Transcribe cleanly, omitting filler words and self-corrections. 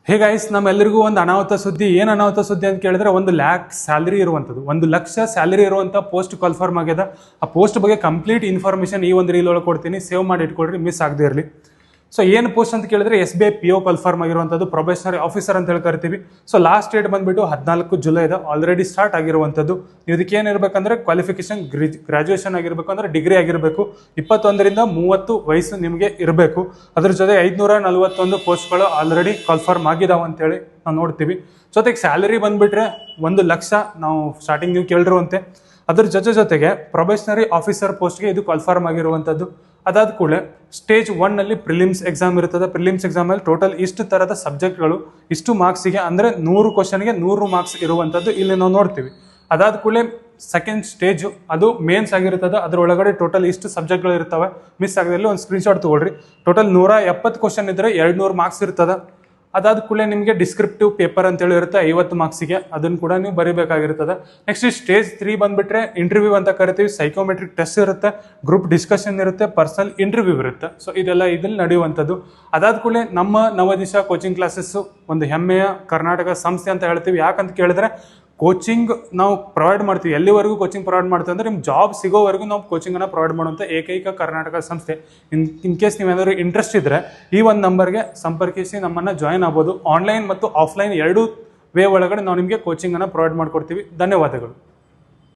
Hey guys, ನಮ್ಮೆಲ್ಲರಿಗೂ ಒಂದು ಅನಾಹುತ ಸುದ್ದಿ. ಏನು ಅನಾಹುತ ಸುದ್ದಿ ಅಂತ ಕೇಳಿದ್ರೆ, 1,00,000 ಸ್ಯಾಲರಿ ಇರುವಂಥದ್ದು, 1,00,000 ಸ್ಯಾಲರಿ ಇರುವಂಥ ಪೋಸ್ಟ್ ಕನ್ಫರ್ಮ್ ಆಗ್ಯದ. ಆ ಪೋಸ್ಟ್ ಬಗ್ಗೆ ಕಂಪ್ಲೀಟ್ ಇನ್ಫಾರ್ಮೇಷನ್ ಈ ಒಂದು ರೀಲ್ ಒಳಗೆ ಕೊಡ್ತೀನಿ, ಸೇವ್ ಮಾಡಿ ಇಟ್ಕೊಳ್ರಿ, ಮಿಸ್ ಆಗದೆ ಇರಲಿ. ಸೊ ಏನು ಪೋಸ್ಟ್ ಅಂತ ಕೇಳಿದ್ರೆ, SBI PO ಕನ್ಫರ್ಮ್ ಆಗಿರುವಂಥದ್ದು, ಪ್ರೊಬೇಷನರಿ ಆಫೀಸರ್ ಅಂತ ಹೇಳಿ ಕರಿತೀವಿ. ಸೊ ಲಾಸ್ಟ್ ಡೇಟ್ ಬಂದ್ಬಿಟ್ಟು 14 ಜುಲೈ ಇದೆ, ಆಲ್ರೆಡಿ ಸ್ಟಾರ್ಟ್ ಆಗಿರುವಂಥದ್ದು. ಇದಕ್ಕೆ ಏನಿರಬೇಕಂದ್ರೆ ಕ್ವಾಲಿಫಿಕೇಶನ್ ಗ್ರಾಜುಯೇಷನ್ ಆಗಿರಬೇಕು, ಅಂದ್ರೆ ಡಿಗ್ರಿ ಆಗಿರಬೇಕು, 21ರಿಂದ 30 ವಯಸ್ಸು ನಿಮಗೆ ಇರಬೇಕು. ಅದ್ರ ಜೊತೆ 541 ಪೋಸ್ಟ್ಗಳು ಆಲ್ರೆಡಿ ಕನ್ಫರ್ಮ್ ಆಗಿದಾವೆ ಅಂತೇಳಿ ನಾವು ನೋಡ್ತೀವಿ. ಜೊತೆಗೆ ಸ್ಯಾಲರಿ ಬಂದ್ಬಿಟ್ರೆ 1,00,000 ನಾವು ಸ್ಟಾರ್ಟಿಂಗ್ ನೀವು ಕೇಳಿರುವಂತೆ. ಅದ್ರ ಜೊತೆಗೆ ಪ್ರೊಬೇಷನರಿ ಆಫೀಸರ್ ಪೋಸ್ಟ್ಗೆ ಇದು ಕನ್ಫರ್ಮ್ ಆಗಿರುವಂಥದ್ದು. ಅದಾದ ಕೂಡಲೇ ಸ್ಟೇಜ್ 1ನಲ್ಲಿ ಪ್ರಿಲಿಮ್ಸ್ ಎಕ್ಸಾಮ್ ಇರ್ತದೆ. ಪ್ರಿಲಿಮ್ಸ್ ಎಕ್ಸಾಮಲ್ಲಿ ಟೋಟಲ್ ಇಷ್ಟು ಥರದ ಸಬ್ಜೆಕ್ಟ್ಗಳು ಇಷ್ಟು ಮಾರ್ಕ್ಸಿಗೆ, ಅಂದರೆ 100 ಕ್ವಶನ್ಗೆ 100 ಮಾರ್ಕ್ಸ್ ಇರುವಂಥದ್ದು ಇಲ್ಲಿ ನಾವು ನೋಡ್ತೀವಿ. ಅದಾದ ಕೂಡಲೇ ಸೆಕೆಂಡ್ ಸ್ಟೇಜು ಅದು ಮೇನ್ಸ್ ಆಗಿರ್ತದೆ. ಅದರೊಳಗಡೆ ಟೋಟಲ್ ಇಷ್ಟು ಸಬ್ಜೆಕ್ಟ್ಗಳು ಇರ್ತವೆ. ಮಿಸ್ ಆಗದಲ್ಲಿ ಒಂದು ಸ್ಕ್ರೀನ್ಶಾಟ್ ತೊಗೊಳ್ರಿ. ಟೋಟಲ್ 170 ಕ್ವಶನ್ ಇದ್ದರೆ 200 ಮಾರ್ಕ್ಸ್ ಇರ್ತದೆ. ಅದಾದ ಕೂಡಲೇ ನಿಮಗೆ ಡಿಸ್ಕ್ರಿಪ್ಟಿವ್ ಪೇಪರ್ ಅಂತೇಳಿ ಇರುತ್ತೆ 50 ಮಾರ್ಕ್ಸಿಗೆ, ಅದನ್ನು ಕೂಡ ನೀವು ಬರೀಬೇಕಾಗಿರ್ತದೆ. ನೆಕ್ಸ್ಟ್ ಸ್ಟೇಜ್ 3 ಬಂದುಬಿಟ್ರೆ ಇಂಟರ್ವ್ಯೂ ಅಂತ ಕರಿತೀವಿ. ಸೈಕೋಮೆಟ್ರಿಕ್ ಟೆಸ್ಟ್ ಇರುತ್ತೆ, ಗ್ರೂಪ್ ಡಿಸ್ಕಷನ್ ಇರುತ್ತೆ, ಪರ್ಸನಲ್ ಇಂಟರ್ವ್ಯೂ ಇರುತ್ತೆ. ಸೊ ಇದೆಲ್ಲ ಇದ್ರಲ್ಲಿ ನಡೆಯುವಂಥದ್ದು. ಅದಾದ ಕೂಡಲೇ ನಮ್ಮ ನವದಿಶ ಕೋಚಿಂಗ್ ಕ್ಲಾಸಸ್ಸು ಒಂದು ಹೆಮ್ಮೆಯ ಕರ್ನಾಟಕ ಸಂಸ್ಥೆ ಅಂತ ಹೇಳ್ತೀವಿ. ಯಾಕಂತ ಕೇಳಿದ್ರೆ ಕೋಚಿಂಗ್ ನಾವು ಪ್ರೊವೈಡ್ ಮಾಡ್ತೀವಿ. ಎಲ್ಲಿವರೆಗೂ ಕೋಚಿಂಗ್ ಪ್ರೊವೈಡ್ ಮಾಡ್ತೀವಿ ಅಂದರೆ, ನಿಮ್ಮ ಜಾಬ್ ಸಿಗೋವರೆಗೂ ನಾವು ಕೋಚಿಂಗನ್ನು ಪ್ರೊವೈಡ್ ಮಾಡುವಂಥ ಏಕೈಕ ಕರ್ನಾಟಕ ಸಂಸ್ಥೆ. ಇನ್ ಕೇಸ್ ನೀವೇನಾದರೂ ಇಂಟ್ರೆಸ್ಟ್ ಇದ್ದರೆ ಈ ಒಂದು ನಂಬರ್ಗೆ ಸಂಪರ್ಕಿಸಿ ನಮ್ಮನ್ನು ಜಾಯಿನ್ ಆಗ್ಬೋದು. ಆನ್ಲೈನ್ ಮತ್ತು ಆಫ್ಲೈನ್ ಎರಡೂ ವೇ ಒಳಗಡೆ ನಾವು ನಿಮಗೆ ಕೋಚಿಂಗನ್ನು ಪ್ರೊವೈಡ್ ಮಾಡಿಕೊಡ್ತೀವಿ. ಧನ್ಯವಾದಗಳು.